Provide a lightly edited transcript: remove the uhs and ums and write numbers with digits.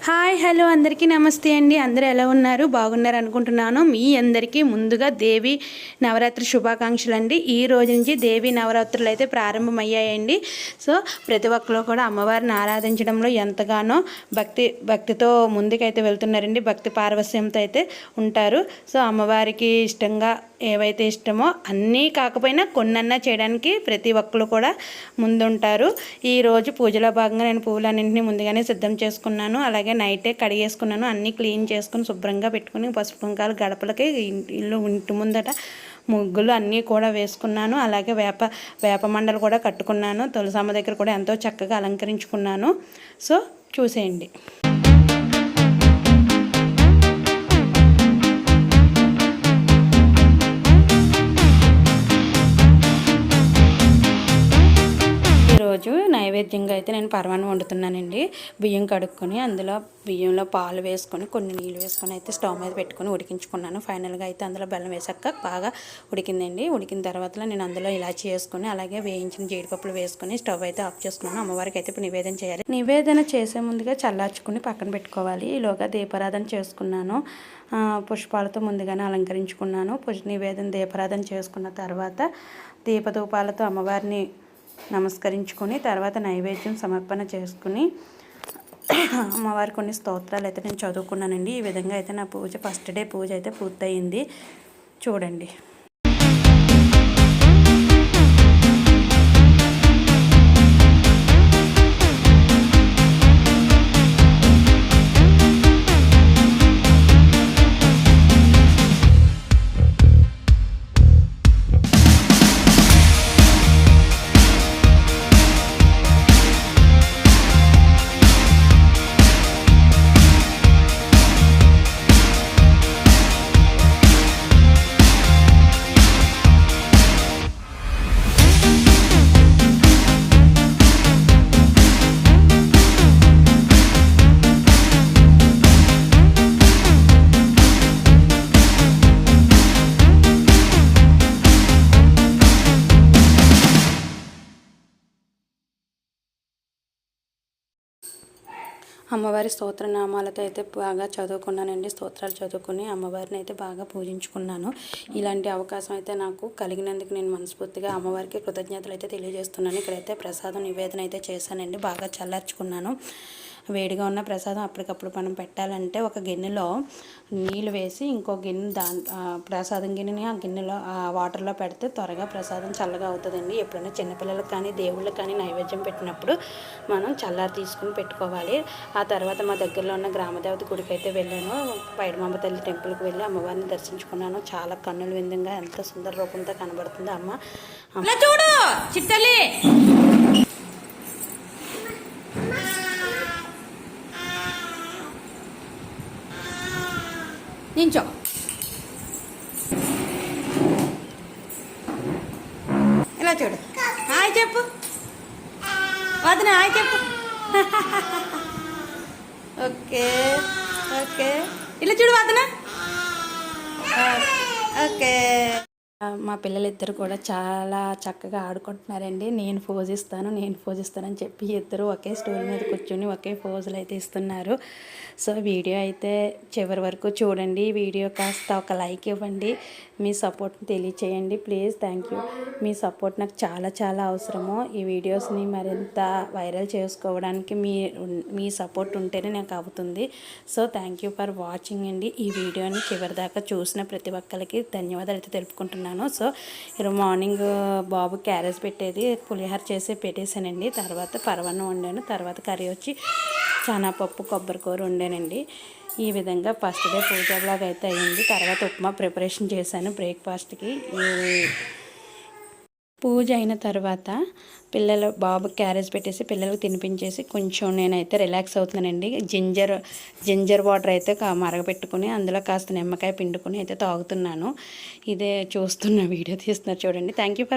Hi hello అందరికీ నమస్తే అండి. అందరూ ఎలా ఉన్నారు? బాగున్నారు అనుకుంటున్నాను. మీ అందరికీ ముందుగా దేవి నవరాత్రి శుభాకాంక్షలు అండి. ఈ రోజు నుంచి దేవి నవరాత్రులు అయితే ప్రారంభమయ్యాయండి. సో ప్రతి ఒక్కరు కూడా అమ్మవారిని ఆరాధించడంలో ఎంతగానో భక్తితో ముందుకైతే వెళ్తున్నారండి. భక్తి పారవస్యంతో అయితే ఉంటారు. సో అమ్మవారికి ఇష్టంగా ఏవైతే ఇష్టమో అన్నీ కాకపోయినా కొన్నన్నా చేయడానికి ప్రతి ఒక్కరు కూడా ముందుంటారు. ఈరోజు పూజలో భాగంగా నేను పువ్వులన్నింటినీ ముందుగానే సిద్ధం చేసుకున్నాను. అలాగే నైటే కడిగేసుకున్నాను. అన్నీ క్లీన్ చేసుకుని శుభ్రంగా పెట్టుకుని పసుపు కుంకాలు గడపలకి ఇంటి ముందట ముగ్గులు అన్నీ కూడా వేసుకున్నాను. అలాగే వేప మండలు కూడా కట్టుకున్నాను. తులసమ్మ దగ్గర కూడా ఎంతో చక్కగా అలంకరించుకున్నాను. సో చూసేయండి. ఈరోజు నైవేద్యంగా అయితే నేను పరమాన్నం వండుతున్నానండి. బియ్యం కడుక్కొని అందులో బియ్యంలో పాలు వేసుకొని కొన్ని నీళ్ళు వేసుకొని అయితే స్టవ్ మీద పెట్టుకొని ఉడికించుకున్నాను. ఫైనల్గా అయితే అందులో బెల్లం వేసాక బాగా ఉడికిందండి. ఉడికిన తర్వాత నేను అందులో ఇలాచి వేసుకొని అలాగే వేయించిన జీడిపప్పులు వేసుకొని స్టవ్ అయితే ఆఫ్ చేసుకున్నాను. అమ్మవారికి అయితే ఇప్పుడు నివేదన చేయాలి. నివేదన చేసే ముందుగా చల్లార్చుకుని పక్కన పెట్టుకోవాలి. ఈలోగా దీపారాధన చేసుకున్నాను. పుష్పాలతో ముందుగానే అలంకరించుకున్నాను. నివేదన దీపారాధన చేసుకున్న తర్వాత దీపధూపాలతో అమ్మవారిని నమస్కరించుకొని తర్వాత నైవేద్యం సమర్పణ చేసుకుని అమ్మవారి కొన్ని స్తోత్రాలు అయితే నేను చదువుకున్నానండి. ఈ విధంగా అయితే నా పూజ ఫస్ట్ డే పూజ అయితే పూర్తయింది. చూడండి. అమ్మవారి స్తోత్రనామాలతో అయితే బాగా చదువుకున్నానండి. స్తోత్రాలు చదువుకుని అమ్మవారిని అయితే బాగా పూజించుకున్నాను. ఇలాంటి అవకాశం అయితే నాకు కలిగినందుకు నేను మనస్ఫూర్తిగా అమ్మవారికి కృతజ్ఞతలు అయితే తెలియజేస్తున్నాను. ఇక్కడైతే ప్రసాదం నివేదన అయితే చేశానండి. బాగా చల్లార్చుకున్నాను. వేడిగా ఉన్న ప్రసాదం అప్పటికప్పుడు మనం పెట్టాలంటే ఒక గిన్నెలో నీళ్ళు వేసి ఇంకో గిన్నె ప్రసాదం గిన్నెని ఆ గిన్నెలో ఆ వాటర్లో పెడితే త్వరగా ప్రసాదం చల్లగా అవుతుందండి. ఎప్పుడైనా చిన్నపిల్లలకు కానీ దేవుళ్ళకి కానీ నైవేద్యం పెట్టినప్పుడు మనం చల్లారి తీసుకుని పెట్టుకోవాలి. ఆ తర్వాత మా దగ్గరలో ఉన్న గ్రామదేవత గుడికి అయితే వెళ్ళాను. పైడిమాంబ తల్లి టెంపుల్కి వెళ్ళి అమ్మవారిని దర్శించుకున్నాను. చాలా కన్నుల విందంగా ఎంత సుందర రూపంతో కనబడుతుంది అమ్మ. చూడు చిట్టలి నించో. ఇలా చూడు. హాయ్ చెప్పు వదిన. హాయ్ చెప్పు. Okay okay. ఇలా చూడు వదిన. ఓకే. మా పిల్లలిద్దరు కూడా చాలా చక్కగా ఆడుకుంటున్నారండి. నేను పోజ్ ఇస్తానని చెప్పి ఇద్దరు ఒకే స్టూల్ మీద కూర్చొని ఒకే పోజులు అయితే ఇస్తున్నారు. సో వీడియో అయితే చివరి వరకు చూడండి. వీడియో కాస్త ఒక లైక్ ఇవ్వండి. మీ సపోర్ట్ని తెలియచేయండి please. Thank you. Me support నాకు చాలా చాలా అవసరము. ఈ వీడియోస్ని మరింత వైరల్ చేసుకోవడానికి మీ సపోర్ట్ ఉంటేనే నాకు అవుతుంది. So thank you for watching అండి. ఈ వీడియోని చివరి దాకా చూసిన ప్రతి ఒక్కరికి ధన్యవాదాలు అయితే తెలుపుకుంటున్నాను. సో ఈరోజు మార్నింగ్ బాబు క్యారేజ్ పెట్టేది పులిహోర చేసి పెట్టేశానండి. తర్వాత పరమాన్నం వండాను. తర్వాత కర్రీ వచ్చి శనగపప్పు కొబ్బరికూర వండానండి. ఈ విధంగా ఫస్ట్ డే పూజ బ్లాగ్ అయితే అయ్యింది. తర్వాత ఉప్మా ప్రిపరేషన్ చేశాను బ్రేక్ఫాస్ట్కి. పూజ అయిన తర్వాత బాబు క్యారేజ్ పెట్టేసి పిల్లలకు తినిపించేసి కొంచెం నేనైతే రిలాక్స్ అవుతున్నానండి. జింజర్ వాటర్ అయితే మరగపెట్టుకుని అందులో కాస్త నిమ్మకాయ పిండుకొని అయితే తాగుతున్నాను. ఇదే చూస్తున్న వీడియో తీస్తున్నారు చూడండి. Thank you for